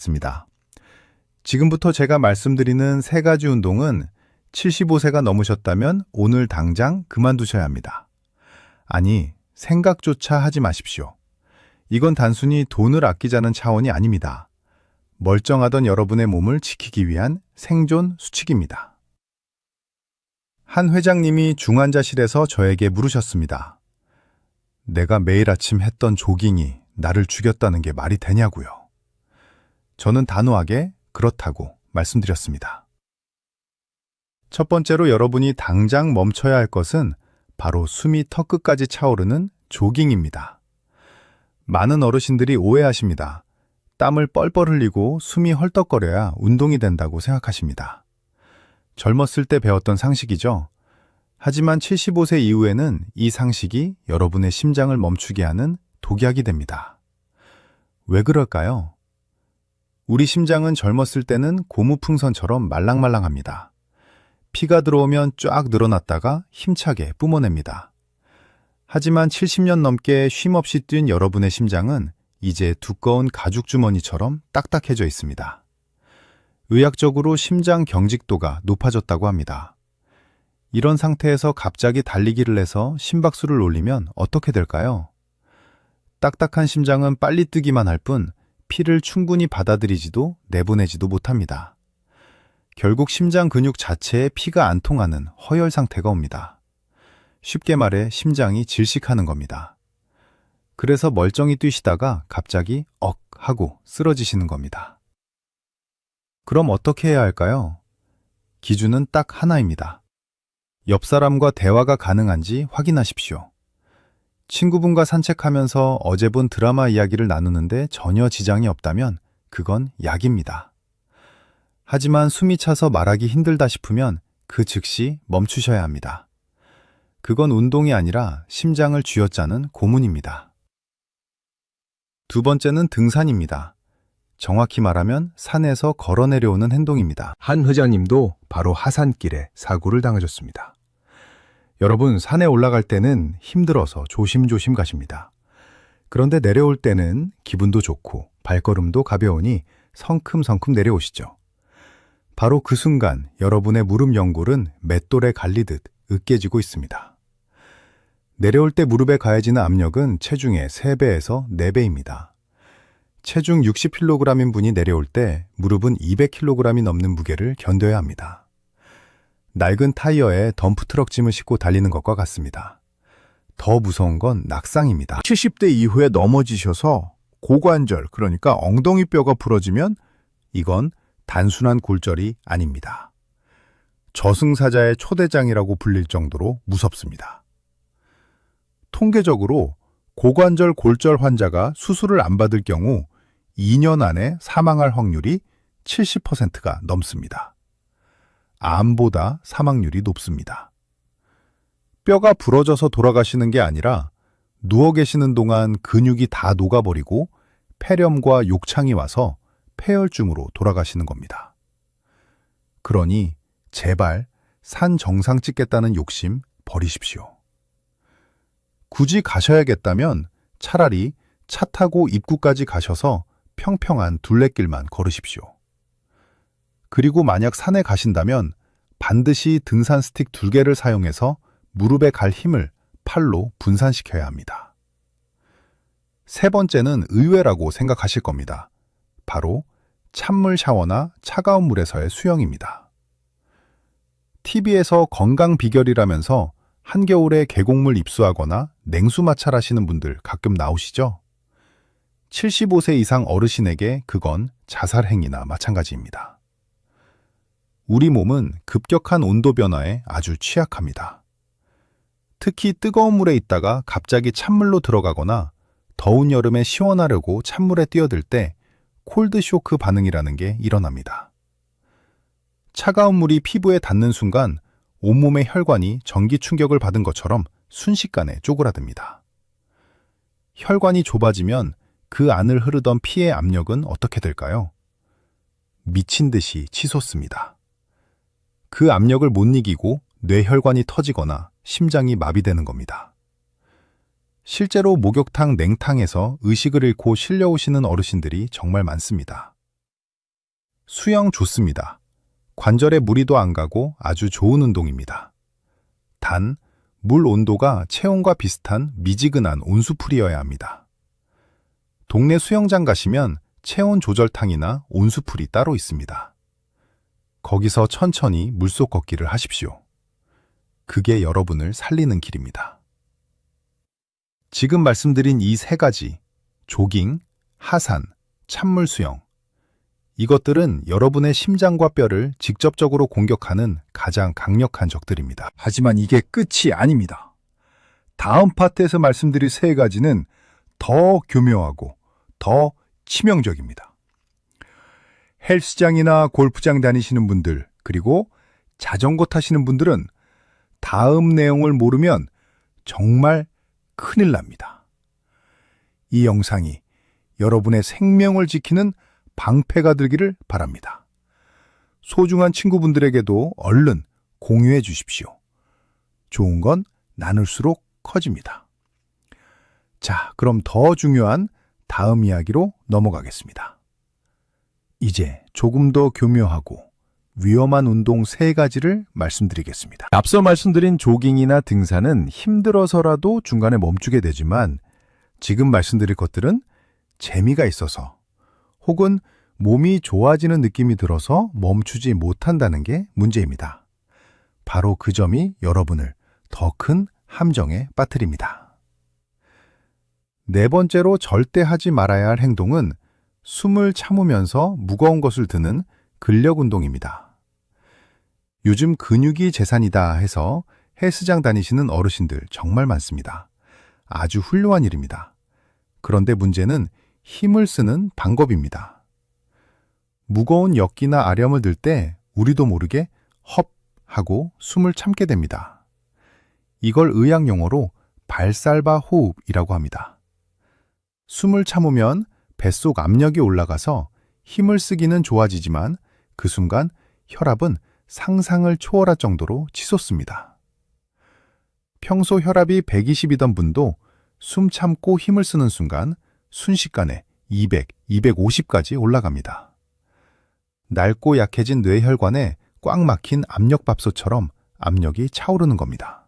습니다. 지금부터 제가 말씀드리는 세 가지 운동은 75세가 넘으셨다면 오늘 당장 그만두셔야 합니다. 아니, 생각조차 하지 마십시오. 이건 단순히 돈을 아끼자는 차원이 아닙니다. 멀쩡하던 여러분의 몸을 지키기 위한 생존 수칙입니다. 한 회장님이 중환자실에서 저에게 물으셨습니다. 내가 매일 아침 했던 조깅이 나를 죽였다는 게 말이 되냐고요. 저는 단호하게 그렇다고 말씀드렸습니다. 첫 번째로 여러분이 당장 멈춰야 할 것은 바로 숨이 턱끝까지 차오르는 조깅입니다. 많은 어르신들이 오해하십니다. 땀을 뻘뻘 흘리고 숨이 헐떡거려야 운동이 된다고 생각하십니다. 젊었을 때 배웠던 상식이죠. 하지만 75세 이후에는 이 상식이 여러분의 심장을 멈추게 하는 독약이 됩니다. 왜 그럴까요? 우리 심장은 젊었을 때는 고무풍선처럼 말랑말랑합니다. 피가 들어오면 쫙 늘어났다가 힘차게 뿜어냅니다. 하지만 70년 넘게 쉼없이 뛴 여러분의 심장은 이제 두꺼운 가죽 주머니처럼 딱딱해져 있습니다. 의학적으로 심장 경직도가 높아졌다고 합니다. 이런 상태에서 갑자기 달리기를 해서 심박수를 올리면 어떻게 될까요? 딱딱한 심장은 빨리 뛰기만 할 뿐 피를 충분히 받아들이지도 내보내지도 못합니다. 결국 심장 근육 자체에 피가 안 통하는 허열 상태가 옵니다. 쉽게 말해 심장이 질식하는 겁니다. 그래서 멀쩡히 뛰시다가 갑자기 억 하고 쓰러지시는 겁니다. 그럼 어떻게 해야 할까요? 기준은 딱 하나입니다. 옆 사람과 대화가 가능한지 확인하십시오. 친구분과 산책하면서 어제 본 드라마 이야기를 나누는데 전혀 지장이 없다면 그건 약입니다. 하지만 숨이 차서 말하기 힘들다 싶으면 그 즉시 멈추셔야 합니다. 그건 운동이 아니라 심장을 쥐어짜는 고문입니다. 두 번째는 등산입니다. 정확히 말하면 산에서 걸어 내려오는 행동입니다. 한 회장님도 바로 하산길에 사고를 당하셨습니다. 여러분, 산에 올라갈 때는 힘들어서 조심조심 가십니다. 그런데 내려올 때는 기분도 좋고 발걸음도 가벼우니 성큼성큼 내려오시죠. 바로 그 순간 여러분의 무릎 연골은 맷돌에 갈리듯 으깨지고 있습니다. 내려올 때 무릎에 가해지는 압력은 체중의 3배에서 4배입니다. 체중 60kg인 분이 내려올 때 무릎은 200kg이 넘는 무게를 견뎌야 합니다. 낡은 타이어에 덤프트럭 짐을 싣고 달리는 것과 같습니다. 더 무서운 건 낙상입니다. 70대 이후에 넘어지셔서 고관절, 그러니까 엉덩이 뼈가 부러지면 이건 단순한 골절이 아닙니다. 저승사자의 초대장이라고 불릴 정도로 무섭습니다. 통계적으로 고관절 골절 환자가 수술을 안 받을 경우 2년 안에 사망할 확률이 70%가 넘습니다. 암보다 사망률이 높습니다. 뼈가 부러져서 돌아가시는 게 아니라 누워 계시는 동안 근육이 다 녹아버리고 폐렴과 욕창이 와서 폐혈증으로 돌아가시는 겁니다. 그러니 제발 산 정상 찍겠다는 욕심 버리십시오. 굳이 가셔야겠다면 차라리 차 타고 입구까지 가셔서 평평한 둘레길만 걸으십시오. 그리고 만약 산에 가신다면 반드시 등산 스틱 2개를 사용해서 무릎에 갈 힘을 팔로 분산시켜야 합니다. 세 번째는 의외라고 생각하실 겁니다. 바로 찬물 샤워나 차가운 물에서의 수영입니다. TV에서 건강 비결이라면서 한겨울에 계곡물 입수하거나 냉수 마찰하시는 분들 가끔 나오시죠? 75세 이상 어르신에게 그건 자살행위나 마찬가지입니다. 우리 몸은 급격한 온도 변화에 아주 취약합니다. 특히 뜨거운 물에 있다가 갑자기 찬물로 들어가거나 더운 여름에 시원하려고 찬물에 뛰어들 때 콜드쇼크 반응이라는 게 일어납니다. 차가운 물이 피부에 닿는 순간 온몸의 혈관이 전기 충격을 받은 것처럼 순식간에 쪼그라듭니다. 혈관이 좁아지면 그 안을 흐르던 피의 압력은 어떻게 될까요? 미친 듯이 치솟습니다. 그 압력을 못 이기고 뇌혈관이 터지거나 심장이 마비되는 겁니다. 실제로 목욕탕 냉탕에서 의식을 잃고 실려오시는 어르신들이 정말 많습니다. 수영 좋습니다. 관절에 무리도 안 가고 아주 좋은 운동입니다. 단, 물 온도가 체온과 비슷한 미지근한 온수풀이어야 합니다. 동네 수영장 가시면 체온 조절탕이나 온수풀이 따로 있습니다. 거기서 천천히 물속 걷기를 하십시오. 그게 여러분을 살리는 길입니다. 지금 말씀드린 이 세 가지, 조깅, 하산, 찬물 수영, 이것들은 여러분의 심장과 뼈를 직접적으로 공격하는 가장 강력한 적들입니다. 하지만 이게 끝이 아닙니다. 다음 파트에서 말씀드릴 세 가지는 더 교묘하고 더 치명적입니다. 헬스장이나 골프장 다니시는 분들, 그리고 자전거 타시는 분들은 다음 내용을 모르면 정말 큰일 납니다. 이 영상이 여러분의 생명을 지키는 방패가 되기를 바랍니다. 소중한 친구분들에게도 얼른 공유해 주십시오. 좋은 건 나눌수록 커집니다. 자, 그럼 더 중요한 다음 이야기로 넘어가겠습니다. 이제 조금 더 교묘하고 위험한 운동 세 가지를 말씀드리겠습니다. 앞서 말씀드린 조깅이나 등산은 힘들어서라도 중간에 멈추게 되지만 지금 말씀드릴 것들은 재미가 있어서 혹은 몸이 좋아지는 느낌이 들어서 멈추지 못한다는 게 문제입니다. 바로 그 점이 여러분을 더 큰 함정에 빠뜨립니다. 네 번째로 절대 하지 말아야 할 행동은 숨을 참으면서 무거운 것을 드는 근력 운동입니다. 요즘 근육이 재산이다 해서 헬스장 다니시는 어르신들 정말 많습니다. 아주 훌륭한 일입니다. 그런데 문제는 힘을 쓰는 방법입니다. 무거운 역기나 아령을 들 때 우리도 모르게 헙 하고 숨을 참게 됩니다. 이걸 의학 용어로 발살바 호흡이라고 합니다. 숨을 참으면 뱃속 압력이 올라가서 힘을 쓰기는 좋아지지만 그 순간 혈압은 상상을 초월할 정도로 치솟습니다. 평소 혈압이 120이던 분도 숨 참고 힘을 쓰는 순간 순식간에 200, 250까지 올라갑니다. 낡고 약해진 뇌혈관에 꽉 막힌 압력밥솥처럼 압력이 차오르는 겁니다.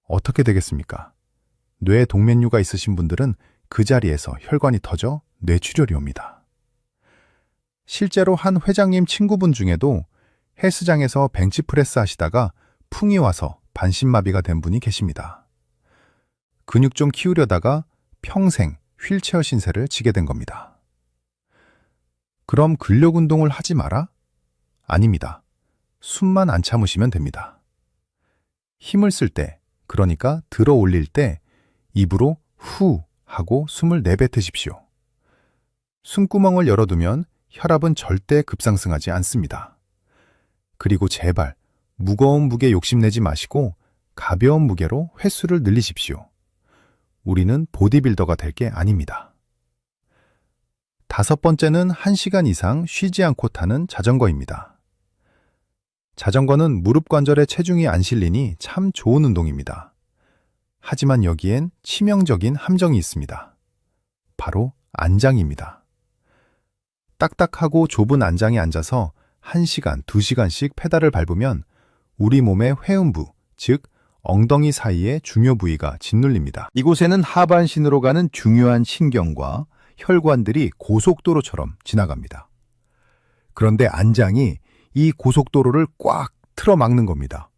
어떻게 되겠습니까? 뇌 동면류가 있으신 분들은 그 자리에서 혈관이 터져 뇌출혈이 옵니다. 실제로 한 회장님 친구분 중에도 헬스장에서 벤치프레스 하시다가 풍이 와서 반신마비가 된 분이 계십니다. 근육 좀 키우려다가 평생 휠체어 신세를 지게 된 겁니다. 그럼 근력 운동을 하지 마라? 아닙니다. 숨만 안 참으시면 됩니다. 힘을 쓸 때, 그러니까 들어 올릴 때 입으로 후 하고 숨을 내뱉으십시오. 숨구멍을 열어두면 혈압은 절대 급상승하지 않습니다. 그리고 제발 무거운 무게 욕심내지 마시고 가벼운 무게로 횟수를 늘리십시오. 우리는 보디빌더가 될 게 아닙니다. 다섯 번째는 1시간 이상 쉬지 않고 타는 자전거입니다. 자전거는 무릎 관절에 체중이 안 실리니 참 좋은 운동입니다. 하지만 여기엔 치명적인 함정이 있습니다. 바로 안장입니다. 딱딱하고 좁은 안장에 앉아서 1시간, 2시간씩 페달을 밟으면 우리 몸의 회음부, 즉 엉덩이 사이의 중요 부위가 짓눌립니다. 이곳에는 하반신으로 가는 중요한 신경과 혈관들이 고속도로처럼 지나갑니다. 그런데 안장이 이 고속도로를 꽉 틀어막는 겁니다.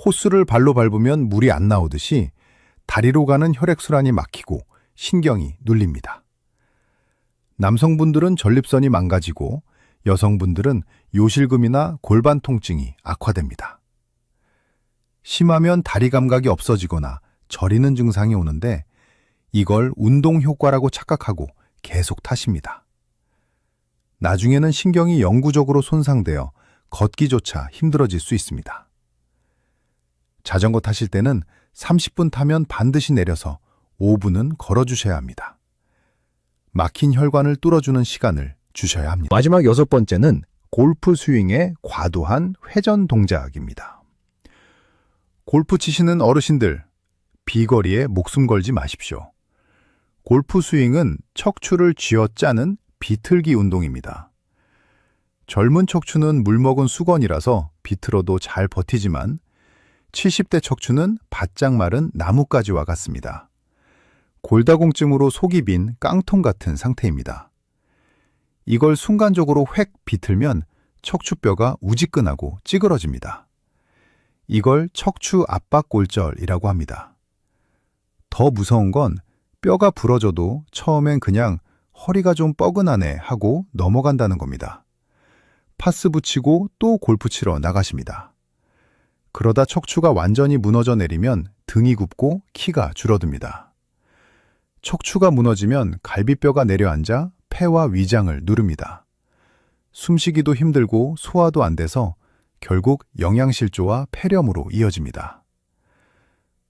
호스를 발로 밟으면 물이 안 나오듯이 다리로 가는 혈액순환이 막히고 신경이 눌립니다. 남성분들은 전립선이 망가지고 여성분들은 요실금이나 골반 통증이 악화됩니다. 심하면 다리 감각이 없어지거나 저리는 증상이 오는데 이걸 운동 효과라고 착각하고 계속 타십니다. 나중에는 신경이 영구적으로 손상되어 걷기조차 힘들어질 수 있습니다. 자전거 타실 때는 30분 타면 반드시 내려서 5분은 걸어주셔야 합니다. 막힌 혈관을 뚫어주는 시간을 주셔야 합니다. 마지막 여섯 번째는 골프 스윙의 과도한 회전 동작입니다. 골프 치시는 어르신들, 비거리에 목숨 걸지 마십시오. 골프 스윙은 척추를 쥐어짜는 비틀기 운동입니다. 젊은 척추는 물먹은 수건이라서 비틀어도 잘 버티지만 70대 척추는 바짝 마른 나뭇가지와 같습니다. 골다공증으로 속이 빈 깡통 같은 상태입니다. 이걸 순간적으로 획 비틀면 척추뼈가 우지끈하고 찌그러집니다. 이걸 척추 압박골절이라고 합니다. 더 무서운 건 뼈가 부러져도 처음엔 그냥 허리가 좀 뻐근하네 하고 넘어간다는 겁니다. 파스 붙이고 또 골프 치러 나가십니다. 그러다 척추가 완전히 무너져 내리면 등이 굽고 키가 줄어듭니다. 척추가 무너지면 갈비뼈가 내려앉아 폐와 위장을 누릅니다. 숨쉬기도 힘들고 소화도 안 돼서 결국 영양실조와 폐렴으로 이어집니다.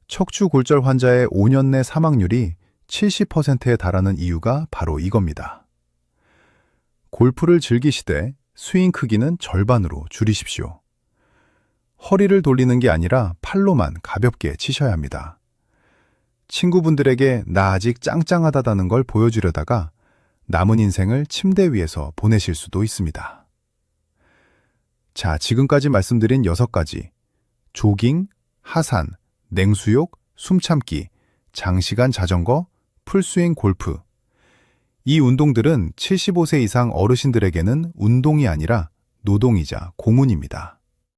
척추 골절 환자의 5년 내 사망률이 70%에 달하는 이유가 바로 이겁니다. 골프를 즐기시되 스윙 크기는 절반으로 줄이십시오. 허리를 돌리는 게 아니라 팔로만 가볍게 치셔야 합니다. 친구분들에게 나 아직 짱짱하다는 걸 보여주려다가 남은 인생을 침대 위에서 보내실 수도 있습니다. 자, 지금까지 말씀드린 6가지. 조깅, 하산, 냉수욕, 숨참기, 장시간 자전거, 풀스윙 골프. 이 운동들은 75세 이상 어르신들에게는 운동이 아니라 노동이자 고문입니다.